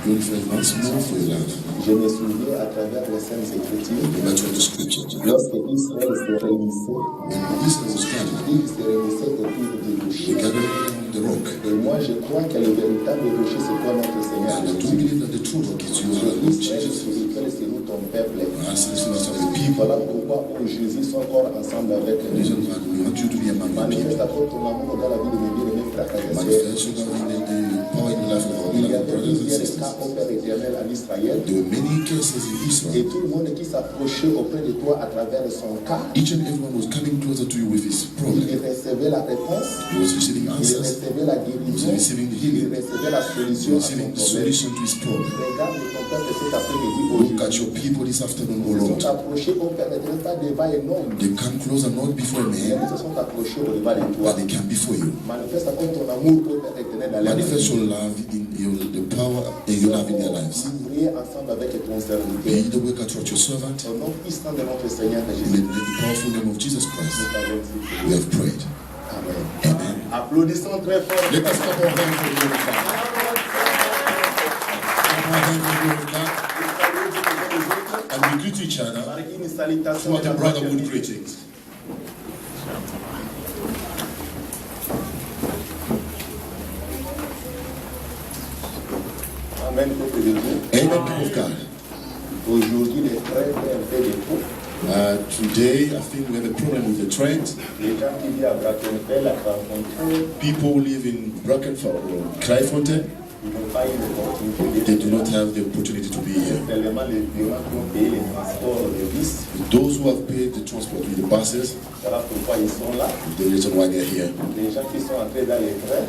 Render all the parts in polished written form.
glorify once more for your love. Je me souviens à travers les Saintes Écritures, Remember the scripture. lorsque Israël se réunissait, When Israel was gathered, il se réunissait autour du they rocher. gathered around the rock. Et moi, je crois que le véritable rocher, c'est toi, notre Seigneur And I do Jésus. believe that the true rock is you, Et Lord Israël Jesus. spirituel, c'est nous, ton peuple. Our ancestors are the people. Voilà pourquoi Jésus sont encore ensemble avec The nous. reason why we want you to be among the Manifeste people. encore ton amour dans la vie de mes bien-aimés frères et sœurs. Manifest your love in the power in the life of our Il y beloved avait brothers and plusieurs sisters. cas au Père éternel en Israël. There were many cases in Et Israel. tout le monde qui s'approchait auprès de toi à travers son cas, Each and everyone was coming closer to you with his il problem. recevait la réponse, He was receiving il answers. recevait la guérison, He was receiving il healing. recevait la He solution was à son receiving problème. solution to his problem. Regarde ton peuple cet après-midi Look aujourd'hui. at your people this afternoon, O Ils se Lord. sont approchés au Père éternel, pas devant un homme, They come closer not before mais man, ils se sont approchés au devant de toi. but they come before you. Manifeste encore ton amour au Père éternel dans la Manifest vie. your love in your the power and your love in their lives. Ouvrir ensemble avec ton serviteur. Be the worker at your servant. Au nom puissant de notre Seigneur In Jésus. the powerful name of Jesus Christ, Nous t'avons dit. we have prayed. Amen. Amen. Applaudissons très fort. Let us clap our hands for the Lord of God. Clap our hands for the Lord of God. And we greet each other Par une salutation throughout de la the brotherhood fraternité. greetings. Amen, peuple de Dieu. Amen, people of God. Aujourd'hui, les trains font un peu de faux. Today, I think we have a problem with the trend. Les gens qui vivent à Brackenfell, à Crafontaine, People who live in Brackenfell or Cryfontaine, ils n'ont pas eu l'opportunité they de do not have the opportunity to be here. Tellement les gens qui ont payé les transports de bus, Those who have paid the transport with the buses, voilà pourquoi ils sont là. the reason why they're here. Les gens qui sont entrés dans les trains,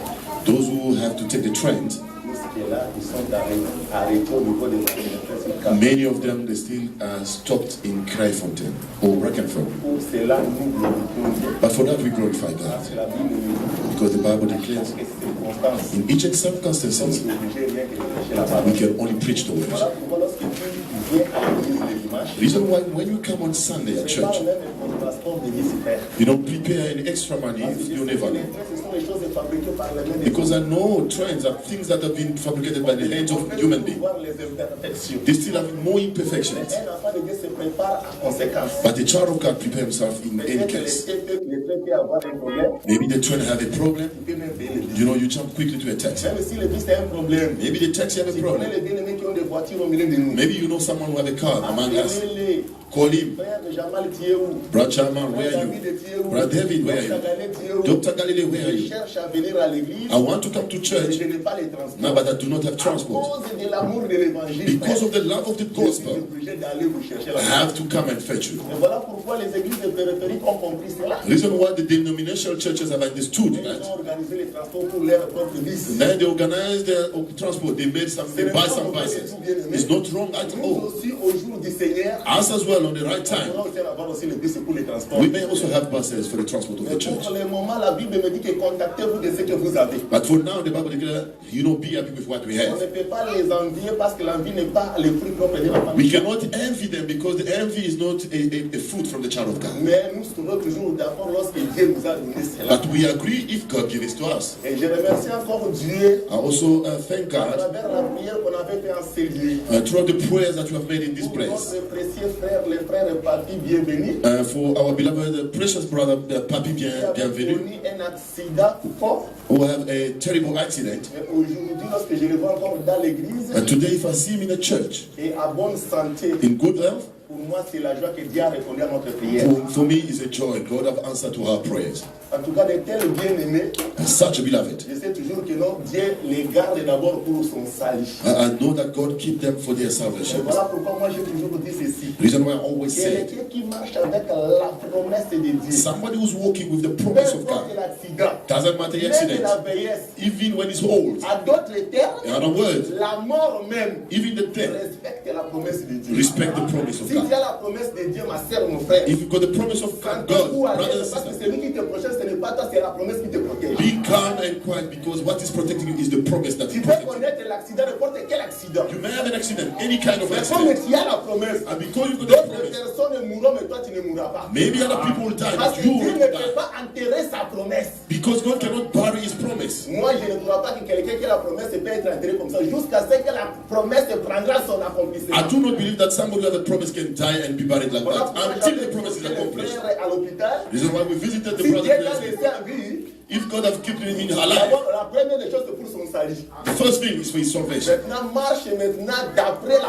Those who have to take the train, jusque-là, ils sont arrêtés au niveau des Brackenfell. many of them, they still are stopped in Cryfontaine or Brackenfell. Pour cela, nous glorifions Dieu. But for that, we glorify God. Parce que la Bible nous dit Because the Bible declares, que circonstances, in each and nous sommes circumstances, obligés rien que de prêcher la we parole. can only preach the word. Voilà pourquoi lorsque tu viens à l'église le dimanche, Reason why when you come on Sunday at c'est pas church, le même pour le pasteur de venir s'y faire. you don't prepare any extra money Parce que if you never les know. trains, ce sont les choses fabriquées par les mains des Because I know trends are things that have been fabricated by the hands of human beings. voir les imperfections. They still have more imperfections. Un enfant de Dieu se prépare à conséquence. But the child of God prepare himself in any Peut-être case. les trains peuvent avoir un problème, Maybe the train have a problem. il peut même payer les bus. You know, you jump quickly to a taxi. Même si le bus a un problème, Maybe the taxi have a si vous connaissez problem. les bien-aimés qui ont des voitures au milieu de nous, Maybe you know someone who have a car among us. appelez-les. Call him. Frère Jamal, tu es où? Brother Chairman, where are David, you? tu es où? Brother David, where are Dr. you? Gallet, tu es où? Dr. Galilei, where are Je you? cherche à venir à l'église, I want to come to mais church. je n'ai pas les transports. No, but I do not have À transport. cause de l'amour de l'évangile, Because of the love of the je suis gospel, obligé d'aller vous chercher I là. have to come and fetch you. Et voilà pourquoi les églises périphériques ont compris cela. Reason why the denominational churches have understood Ils that. ont organisé les transports pour leur propre bus. Then they organize their transport. They made some, they buy some buses. It's not wrong at Nous all. aussi, au jour du Seigneur, Us as well on the right on time. pourra aussi avoir aussi les bus pour les transports. We may also have buses for the transport of Mais the church. pour le moment, la Bible me dit que contactez-vous de ce que vous avez. But for now, the Bible declares, you know, be happy with what we On have. ne peut pas les envier parce que l'envie n'est pas le fruit propre de la We famille. cannot envy them because the envy is not a fruit from the child of God. Mais nous serons toujours d'accord lorsque Dieu nous a donné cela. But we agree if God gives it to us. Et je remercie encore Dieu I also thank à God travers la prière qu'on avait fait en ces lieux. throughout the prayers that you have made in this Pour place. notre précieux frère, le frère Papi, bienvenue. For our beloved, precious brother, Papi, Qui a bienvenue, connu un accident fort. who have a terrible accident. Mais aujourd'hui, lorsque je le vois encore dans l'église And today, if I see him in a church, et à bonne santé, in good health, pour moi, c'est la joie que Dieu a répondu à notre prière. for me, is a joy. God have answered to our prayers. En tout cas, de tels bien-aimés, And such a beloved. je sais toujours que non, Dieu les garde d'abord pour son salut. I know that God keep them for their Et salvation. voilà pourquoi moi j'ai toujours dit ceci. Reason why I always say, Quelqu'un qui marche avec la promesse de Dieu, somebody who's walking with the peu promise of importe God, l'accident, doesn't matter the même accident, la vieillesse, even when it's old. à d'autres termes, In other words, la mort même, even the dead respecte la promesse de Dieu. respect the promise of Si tu God. as la promesse de Dieu, ma sœur, mon frère, If you've got the promise of God, Sentez-vous à brothers l'aise, and parce que sisters, celui qui te protège, ce n'est pas toi, c'est la promesse qui te protège. be Be calm and quiet because what is protecting you is the promise that Tu He peux protects you. connaître l'accident, n'importe quel accident. You may have an accident, any kind of Mais comme accident. tu as la promesse, And because you've got the d'autres promise, personnes mourront, mais toi tu ne mourras pas. maybe other people will die, Parce but que you Dieu will ne die. peut pas enterrer sa promesse. Because God cannot bury His promise. Moi, je ne crois pas que quelqu'un qui a la promesse peut être enterré comme ça jusqu'à ce que la promesse prendra son accomplissement. I do not believe that somebody who has a promise can die and be buried like Voilà that pourquoi until the j'avais promise is visité le accomplished. frère à l'hôpital. This is why we visited the Si Dieu brother. l'a laissé en vie, If God has kept him alive, d'abord, la première des choses, c'est pour son salut. the first thing is for his salvation. Maintenant, marche maintenant d'après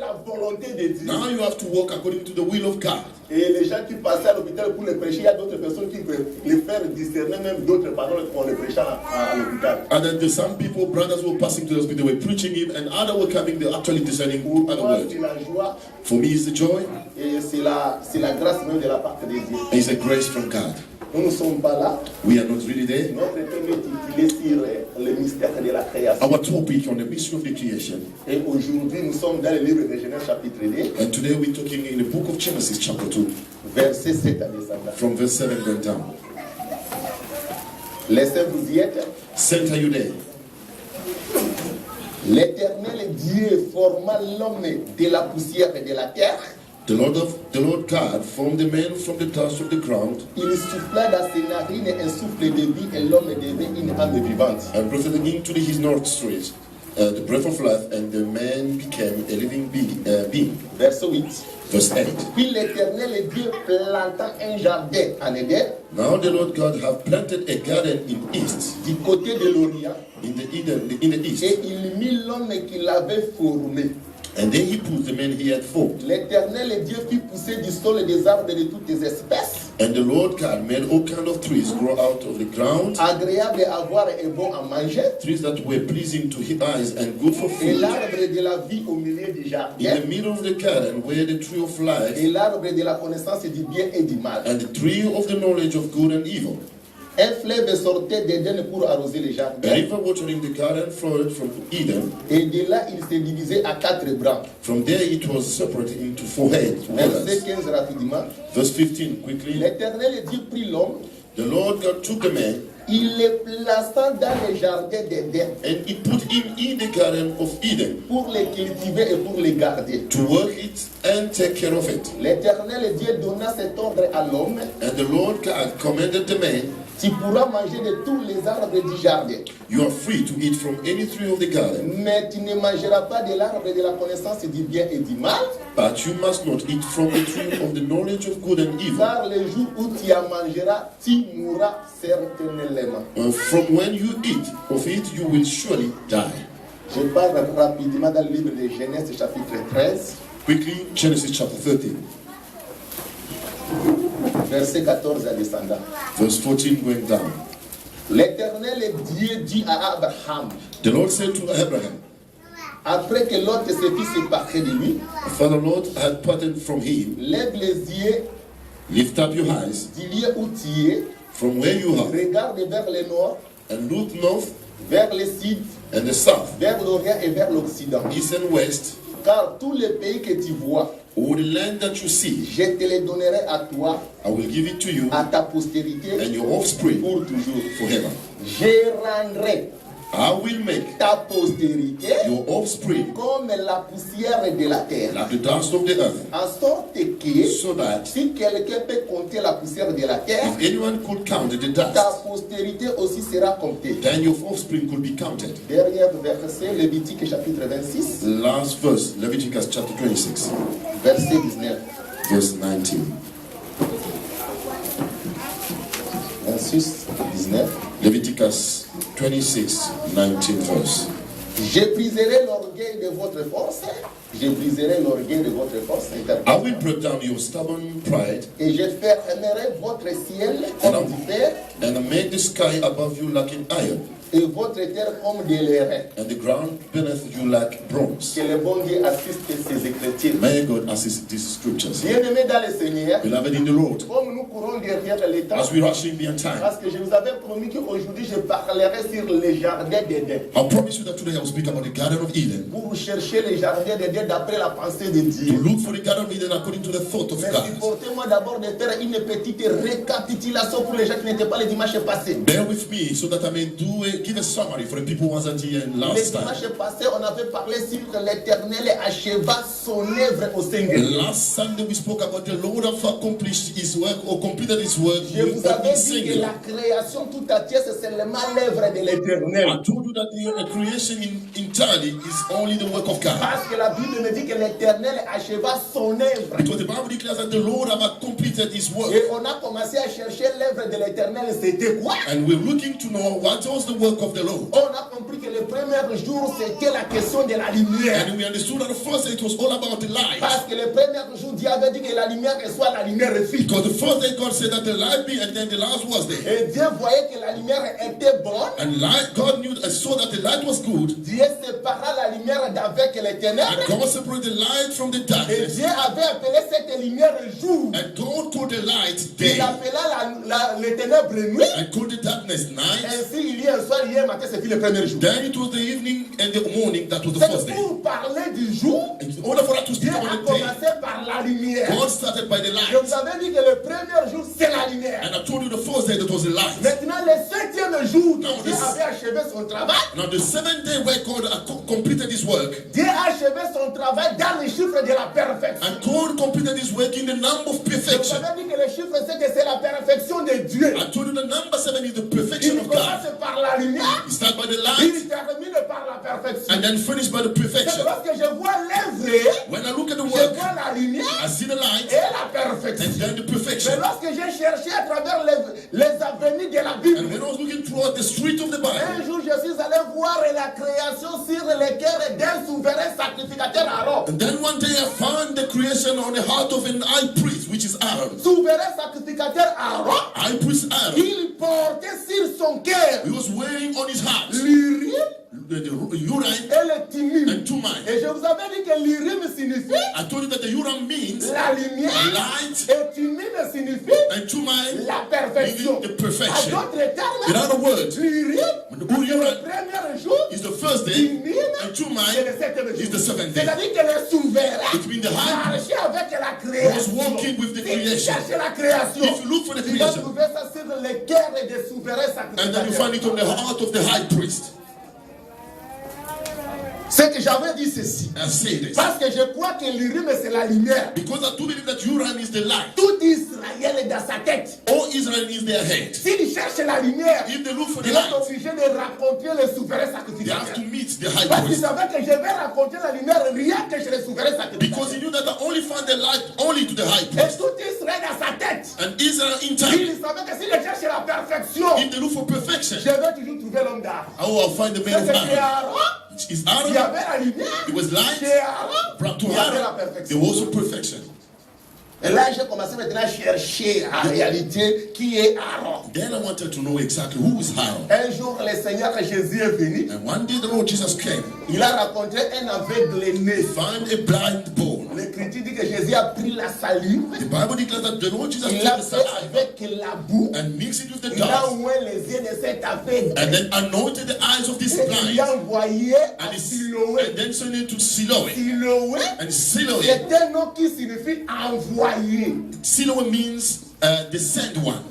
la volonté de Dieu. Now you have to walk according to the will of God. Et les gens qui passaient à l'hôpital pour les prêcher, il y a d'autres personnes qui peuvent les faire discerner même d'autres paroles qu'on les prêchait à l'hôpital. And then there's some people, brothers who were passing to the hospital, they were preaching him, and others were coming, they're actually discerning other Moi, words. c'est la joie For me, it's the joy, et c'est la grâce même de la part de Dieu. and it's a grace from God. Nous ne sommes pas là. We are not really there. Notre thème est titulé sur le mystère de la création. Our topic on the mystery of the creation, Et aujourd'hui, nous sommes dans le livre de Genèse chapitre 2, and today we're talking in the book of Genesis, chapter 2, verset 7 à descendant. from verse 7 going down. Laissez vous y êtes. Saint, are you there? L'Éternel Dieu forma l'homme de la poussière et de la terre. The Lord God formed the man from the dust of the ground Il souffla dans ses narines un souffle de vie et l'homme devint une âme vivante. and breathed into his nostrils the breath of life, and the man became a living being. Verset 8. Verse 8. Puis l'Éternel Dieu planta un jardin en Éden, Now the Lord God have planted a garden in east, du côté de l'Orient, in the east, et il mit l'homme qu'il avait formé. and there he put the man he had formed. L'Éternel Dieu fit pousser du sol des arbres de toutes les espèces, And the Lord God made all kind of trees grow out of the ground, agréables à voir et bons à manger, trees that were pleasing to his eyes and good for et food. l'arbre de la vie au milieu du In jardin, the middle of the garden were the tree of life et l'arbre de la connaissance du bien et du mal. and the tree of the knowledge of good and evil. Un fleuve sortait d'Éden pour arroser les A jardins, river watering the garden flowed from Eden. et de là il s'est divisé à 4 branches. From there it was separated into 4 heads. Verset 15 rapidement. Verse 15 quickly. L'Éternel Dieu prit l'homme, The Lord God took the man il le plaça dans le jardin d'Éden and he put him in the garden of Eden pour le cultiver et pour le garder. to work it and take care of it. L'Éternel Dieu donna cet ordre à l'homme: And the Lord God commanded the man, tu pourras manger de tous les arbres du jardin, you are free to eat from any tree of the garden, mais tu ne mangeras pas de l'arbre de la connaissance du bien et du mal, but you must not eat from the tree of the knowledge of good and evil. car le jour où tu en mangeras, tu mourras certainement. From when you eat of it, you will surely die. Je parle rapidement dans le livre de Genèse chapitre 13, Quickly, Genesis chapter 13, verset 14 à descendant. verse 14 going down. L'Éternel Dieu dit à Abraham, The Lord said to Abraham, après que l'autre se fit séparer de lui, Father Lord had parted from him, lève les yeux lift up your eyes du lieu où tu es, from where you are regarde vers le nord, and look north vers le sud, and the south, vers l'Orient et vers l'Occident. east and west, Car tous les pays que tu vois, all the land that you see, je te les donnerai à toi, I will give it to you à ta postérité, and your offspring pour toujours. forever. Je rendrai I will make ta postérité your offspring comme la poussière de la terre. like the dust of the earth, En sorte que, so that si quelqu'un peut compter la poussière de la terre, if anyone could count the ta dust, postérité aussi sera comptée. then your offspring could be counted. Dernier verset, Lévitique chapitre 26, Last verse, Leviticus chapter 26, verset 19. verse 19. 26, 19. Leviticus 26, 19 verse. Je briserai l'orgueil de votre force. Je briserai l'orgueil de votre force. I will break down your stubborn pride Et je fermerai votre ciel comme du fer and make the sky above you like an iron et votre terre comme de l'airain. and the ground beneath you like bronze. Que le bon Dieu assiste ces écritures. May God assist these scriptures. Bien-aimés dans le Seigneur, Beloved in the Lord, comme nous courons derrière le temps, as we rushing behind time, parce que je vous avais promis qu'aujourd'hui je parlerai sur les jardins d'Éden. I promise you that today I will speak about the Garden of Eden. Pour chercher les jardins d'Éden d'après la pensée de To Dieu. look for the God of Eden according to the thought of Mais God. supportez-moi d'abord de faire une petite récapitulation pour les gens qui n'étaient pas les dimanches passés. Bear with me so that I may give a summary for the people who wasn't here Les last time. dimanches passés, on avait parlé sur que l'Éternel acheva son œuvre au Seigneur. Last Sunday we spoke about the Lord have accomplished his work or completed his work Je vous with avais his dit que singular. la création tout entière, c'est seulement l'œuvre de l'Éternel. I told you that the creation entirely is only the work of God. Parce que la Bible me dit que l'Éternel acheva son œuvre. Because the Bible declares that the Lord have completed his work. Et on a commencé à chercher l'œuvre de l'Éternel, c'était quoi? And we're looking to know what was the work of the Lord. On a compris que le premier jour, c'était la question de la lumière. And we understood that the first day it was all about the light. Parce que le premier jour, Dieu avait dit que la lumière soit la lumière fit. Because the first day God said that the light be, and then the last was there. Et Dieu voyait que la lumière était bonne. And light, God knew and saw that the light was good. Dieu sépara la lumière d'avec les ténèbres. And God separated the light from the Et darkness. Dieu avait appelé cette lumière jour. And God called the light Il day. appela les ténèbres nuit. And called the darkness night. Ainsi, il y a un soir, hier matin, c'est le premier jour. Then it was the evening and the morning that was the C'est first day. pour parler du jour. In order for that to Dieu speak a about the day, commencé par la lumière. God started by the Je light. vous avais dit que le premier jour, c'est la lumière. And I told you the first day that was the light. Maintenant, le septième jour, Now, Dieu this- avait achevé son travail. Now the seventh day where God completed his work, Dieu a achevé son travail dans les chiffres de la perfection. and God completed his work in the number of Je vous perfection. avais dit que le chiffre, c'est que c'est la perfection de Dieu. I told you the number 7 is the perfection Il of God. commence par la lumière, It starts by the il light termine par la perfection. and then finish by the C'est perfection. lorsque je vois l'œuvre, When I look at the je work, vois la lumière I see the light et la perfection. and then the Mais perfection. lorsque j'ai cherché à travers les avenues de la Bible, And when I was looking throughout the street of the Bible, un jour je suis allé voir la création sur le cœur d'un souverain sacrificateur Aaron. and then one day I found the creation on the heart of an high priest, which is Aaron. Souverain sacrificateur Aaron, High priest Aaron. il portait sur son cœur He was wearing on his heart l'urim the Urim et le Thummim. and Thummim. Et je vous avais dit que l'urim signifie I told you that the Urim means la lumière light et Thummim signifie and Thummim la perfection. meaning the À perfection. d'autres In termes, other words, l'urim, the c'est le Urim premier jour, is the first day Thummim, and c'est Thummim le septième is the jour. seventh day. C'est-à-dire que le souverain It means the high marchait avec la was création. walking with the Si tu creation. cherches la création, If you look for the tu vas creation, trouver ça sur le cœur des souverains and then you find sacrificateurs. it on the heart of the high priest. C'est que j'avais dit ceci. I say this Parce que je crois que l'urim c'est la lumière. because I do believe that Urim is the light. Tout Israël est dans sa tête. All Israel is their head. S'il cherche la lumière, If they look for the il est light, obligé de rencontrer le souverain they have sacrificateur. to meet the high Parce qu'il priest. savait que je vais rencontrer la lumière rien que chez le souverain Because he sacrificateur. knew that I only found the light only to the high Et priest. tout Israël dans sa tête. And Israel in Il time, savait que s'il cherche la perfection, if they look for perfection, je vais toujours trouver l'homme d'art. I'll find the man C'est of que chez Aaron. Aaron, Is il y Aaron, avait la lumière. it was light. Chez Aaron, Brought to il y avait la Aaron, there perfection. was also perfection. Et là, j'ai commencé maintenant à chercher en réalité qui est Aaron. Then I wanted to know exactly who is Aaron. Un jour, le Seigneur Jésus est venu. And one day the Lord Jesus came, Il a rencontré un aveugle né. found a blind bone. L'Écriture dit que Jésus a pris la salive, The Bible declares that the Lord Jesus il took l'a the fait saliva avec la boue, and mixed it with the il a dust ouvert les yeux de cet aveugle. and then anointed the eyes of this Et il blind a envoyé à and Siloé. then sent it to Siloé. Siloé, And Siloé, c'est un nom qui signifie envoyé. Siloé means the sent one.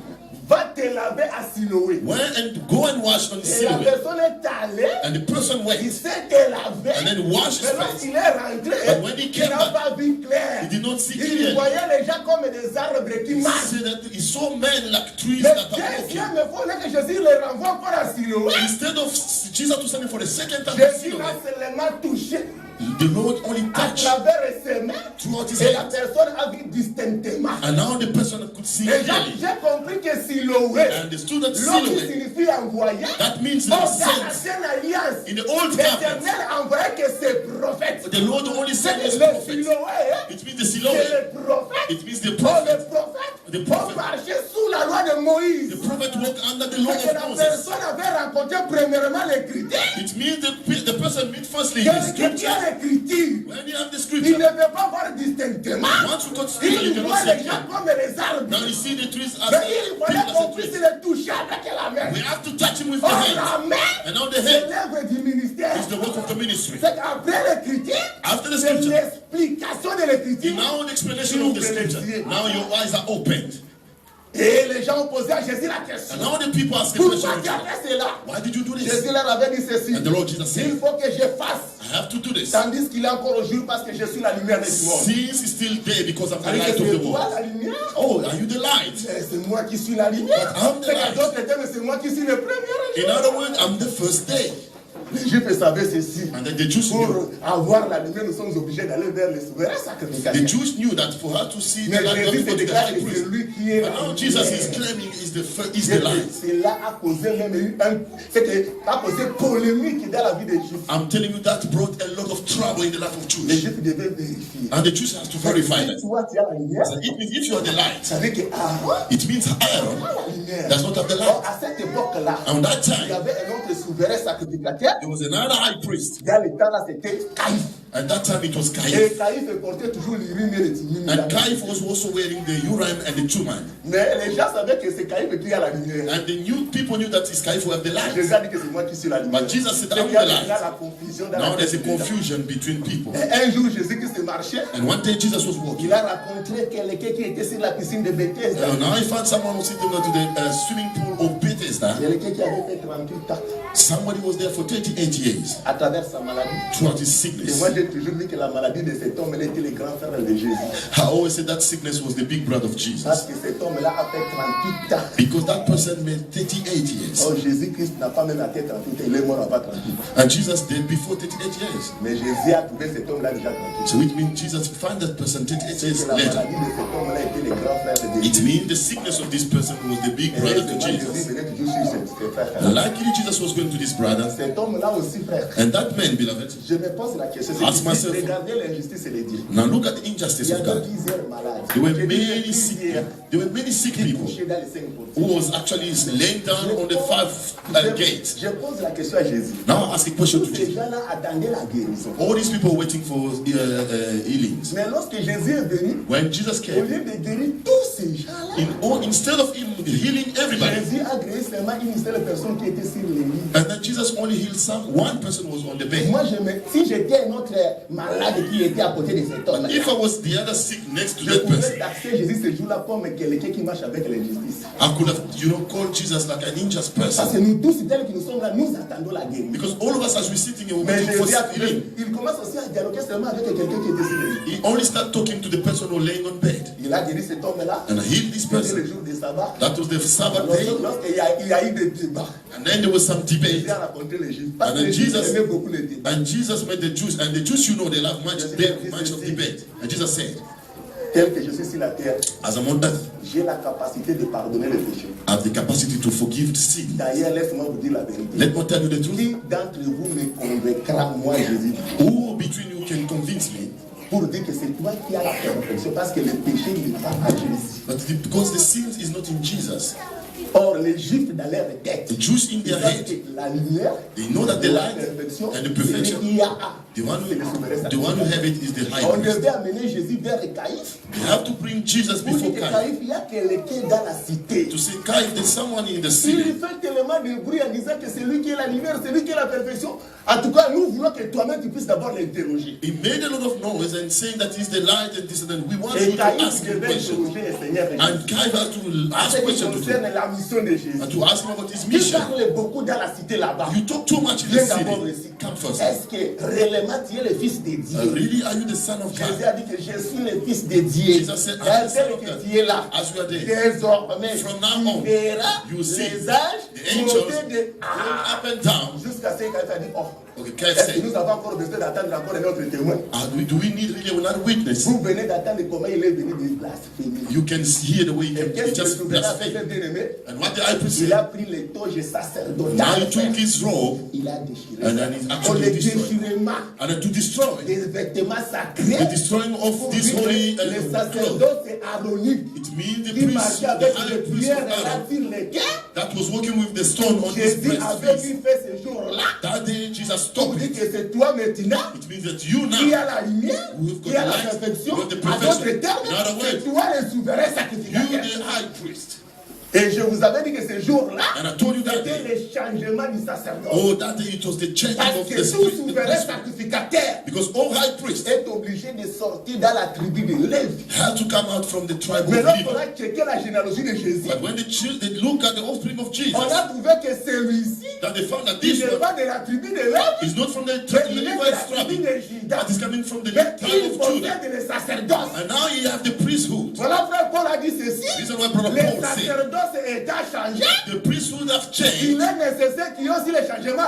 Va te laver à Siloé. Went and go and wash on Et la Siloé. personne est allée, And the person il went s'est lavé. and then washed his Mais face. lorsqu'il est rentré, But when he il came n'a back, pas vu clair. He did not see Il clearly. voyait les gens comme des arbres qui He marchent. said that he saw men like trees Mais that are walking. deuxième fois que Jésus le renvoie encore à Siloé, Instead of Jesus to send him for the second time to Jésus Siloé, l'a seulement touché the Lord only à touched travers ses mains throughout his et la hand. personne a vu distinctement. And now the person could see Et clearly. j'ai compris que Siloé, And understood that l'homme qui Siloé, signifie envoyé, that means dans the la sent. ancienne alliance, In the old covenant, l'Éternel envoyait que ses prophètes. the Lord only sent his Le prophets. Siloé, It means the c'est Siloé. le prophète. It means the Oh, prophet. le prophète, The pour prophet. marcher sous la loi de Moïse. The prophet walked under the law Et que la of Moses. personne avait rencontré premièrement les critères. It means the person meet firstly the Quelqu'un qui scripture. a l'écriture, When you have the il scripture, ne peut pas voir distinctement. once you got scripture, you Il cannot voit see les gens it. comme les arbres. Now you see the trees as Mais il people fallait as qu'on a puisse tree. les toucher avec la main. We have to touch him with Oh, the la hands. main, And now the c'est head l'œuvre du ministère. is the work of the Et ministry. C'est qu'après l'écriture, After the c'est scripture, l'explication de l'écriture. now the explanation of the scripture. Now your eyes are opened. Et les gens ont posé à Jésus la question. And now the people ask the question, Pourquoi tu as fait cela? why did you do this? Jésus leur avait dit ceci. And the Lord Jesus Il said, faut que je fasse. I have to do this. Tandis qu'il est encore au jour parce que je suis la lumière du monde. Since he's still there because I'm the C'est-à-dire light que of c'est the toi world. la lumière. Oh, are you the light? C'est moi qui suis la lumière. But I'm the C'est light. qu'à d'autres termes, c'est moi qui suis le premier. In other words, I'm the first day. Les Juifs savaient ceci. And then the Jews knew. Pour avoir la lumière, nous sommes obligés d'aller vers les souverains The sacrificateurs. Jews knew that for her to see the Mais light, Jésus of se the déclare high que c'est priest. lui qui est But la now Jesus is lumière. claiming is the light. Cela a causé même c'est que a causé polémique dans la vie des Juifs. I'm telling you that brought a lot of trouble in the life of Les Jews. Juifs devaient vérifier. And the Jews have to verify Si that. toi tu as la lumière, So it means if you are the light, ça veut dire que Aaron it means Aaron a la lumière. does not have the Or, light. à cette époque-là, And that il y time, avait un autre souverain sacrificateur. there was another high priest. Dans le temps-là, c'était Caïphe. At that time, it was Et Caïphe. Caïphe portait toujours l'Urim et le Thummim. And Caïphe was also wearing the Urim and the Thummim. Mais les gens savaient que c'est Caïphe qui a la lumière. And the new people knew that it's Caïphe who have the light. Jésus a dit que c'est moi qui suis la lumière. But Jesus said, C'est I'm qu'il y a the light. déjà la confusion dans Now la there's a tête des gens. confusion between people. Et un jour, Jésus-Christ marchait. And one day Jesus was walking. Il a rencontré quelqu'un qui était sur la piscine de Bethesda. And now he found someone who was sitting to the swimming pool of Bethesda. Quelqu'un qui avait fait 38 ans Somebody was there for 38 years à travers sa maladie. throughout his Et sickness. moi, j'ai toujours dit que la maladie de cet homme, elle était le grand frère de Jésus. I always said that sickness was the big brother of Jesus. Parce que cet homme-là a fait 38 ans. Because that person made 38 years. Oh, Jésus-Christ n'a pas même atteint 38 ans. Il est mort à pas 38 ans. And Jesus did before 38 years. Mais Jésus a trouvé cet homme-là déjà 38 ans. So it means Jesus found that person 38 C'est years que la later. maladie de cet homme-là était le grand frère de It Jésus. means the sickness of this person was the big Et brother to Jésus Jesus. venait toujours sur ses frères. Likely Jesus was going to this brother. Cet homme-là aussi, frère. And that man, beloved, Je me pose la question. Ask myself. Regardez l'injustice et les dires. now look at the Il injustice y of avait God. plusieurs malades. There were J'ai dit many sick plusieurs there were many sick people couchés dans les 5 portes. who was actually laying down on the 5 gates. Je pose la question à Jésus. Now I ask a question to Tous ces Jesus. gens-là attendaient la guérison. All these people waiting for healings. Mais lorsque Jésus est venu, When Jesus au came, lieu de guérir tous ces gens-là, instead of him healing everybody, Jésus a guéri seulement une seule personne qui était sur les lits. and then Jesus only healed one person was on the bed. Moi, si j'étais un autre malade qui était à côté de cet homme, If I was the other sick next to je that pouvais person, taxer Jésus ce jour-là comme quelqu'un qui marche avec l'injustice. I could have, called Jesus like an unjust Parce person. que nous tous, tels que nous sommes là, nous attendons la guérison. Because all of us, as we're sitting here, we're Mais waiting for Jésus a healing. il commence aussi à dialoguer seulement avec quelqu'un qui était sur le lit. He only started talking to the person who laying on bed. Il a guéri cet homme-là. And healed this C'était le person. jour du sabbat. That was the Sabbath day. Lorsqu'il y a eu des débats, And then there was some debate. Jésus a rencontré les Juifs. Parce And que then les Juifs Jesus- aimaient beaucoup les débats. And Jesus met the Jews. And the Jews, they love much of debate. And Jesus said, Tel que je suis sur la terre, as I'm on earth, j'ai la capacité de pardonner les péchés. I have the capacity to forgive sin. D'ailleurs, laisse-moi vous dire la vérité. Let me tell you the truth. Qui d'entre vous me convaincra, moi, Jésus, Who between you can convince me? pour dire que c'est toi qui as la perfection, parce que le péché n'est pas à Jésus. But because the sin is not in Jesus. Or, les Juifs dans leur tête, The Jews in ils their savent head, que la lumière, they know that the la light perfection, and the c'est perfection, lui qui a. the one C'est le souverain the one who have it is the high On priest. devait amener Jésus vers Caïphe. They have to bring Jesus Pour before dire que Cain. Caïphe, il y a quelqu'un dans la cité. To say, Cain, there's someone in the Il city. fait tellement de bruit en disant que c'est lui qui est la lumière, c'est lui qui est la perfection. En tout cas, nous voulons que toi-même tu puisses d'abord l'interroger. He made a lot of noise and saying that he's the light and this and that. We want Et you to Caïphe ask him devait questions. interroger le Seigneur. And Cain had to En ask ce qui questions to him. concerne la mission de Jésus. And to ask him about his Tu mission. parles beaucoup dans la cité là-bas. You talk too much in Viens the d'abord city. ici. Come first. Est-ce que réellement tu es le fils de Dieu? Really, are you the son of Jésus God? a dit que je suis le fils de Dieu. Jesus said, Et I'm the son tel of que God. tu es là, As you are there, désormais, From now on, tu verras you will see les anges the angels monter de going up and down. jusqu'à ce qu'il a dit, oh, Okay, Cain est-ce que said, nous avons encore besoin d'attendre encore un autre témoin? do we need really another witness? Vous venez d'attendre comment il est venu de blasphémer. You can hear the way he Et qu'est-ce que le just souverain a fait, blasphemed. bien aimé? And what the high priest Il said, a pris les toges now sacerdotales. he took his robe Il a déchiré. and then he's Pour actually le destroyed. déchirement And then to destroy des vêtements the sacrés. destroying of Pour this dire que holy les cloth. sacerdotes aaroniques It means the qui priest, marchaient the avec high les priest pierres of là Aaron, sur lesquelles that was walking with the stone on his Jésus avait breastplate. dû faire ce jour-là. That day Jesus Pour stopped dire it. que c'est toi maintenant It means that you qui now, a la lumière, We've got qui a the la light, perfection. we've got the À d'autres perfection. termes, In other words, c'est toi le souverain you sacrificateur. the high priest. Et je vous avais dit que ce jour-là, And I told you that c'était day. le changement du sacerdoce. Oh, that day it was the changing Parce of que the tout spirit. souverain sacrificateur Because all high priests est obligé de sortir dans la tribu de Lévi. had to come out from the tribe of Mais lorsqu'on Levi. a checké la généalogie de Jésus, But when they look at the offspring of Jesus, on a trouvé que celui-ci, that they found that il this n'est one pas de la tribu de Lévi, is not from the mais il est de la Levite tribu tribe, de Juda. but is coming from the Mais tribe il of possède Judah. le sacerdoce. And now you have the priesthood. Voilà frère Paul a dit ceci. This is what Brother Le Paul said. sacerdoce est à changer. The priesthood have Il changed. est nécessaire qu'il y ait aussi le changement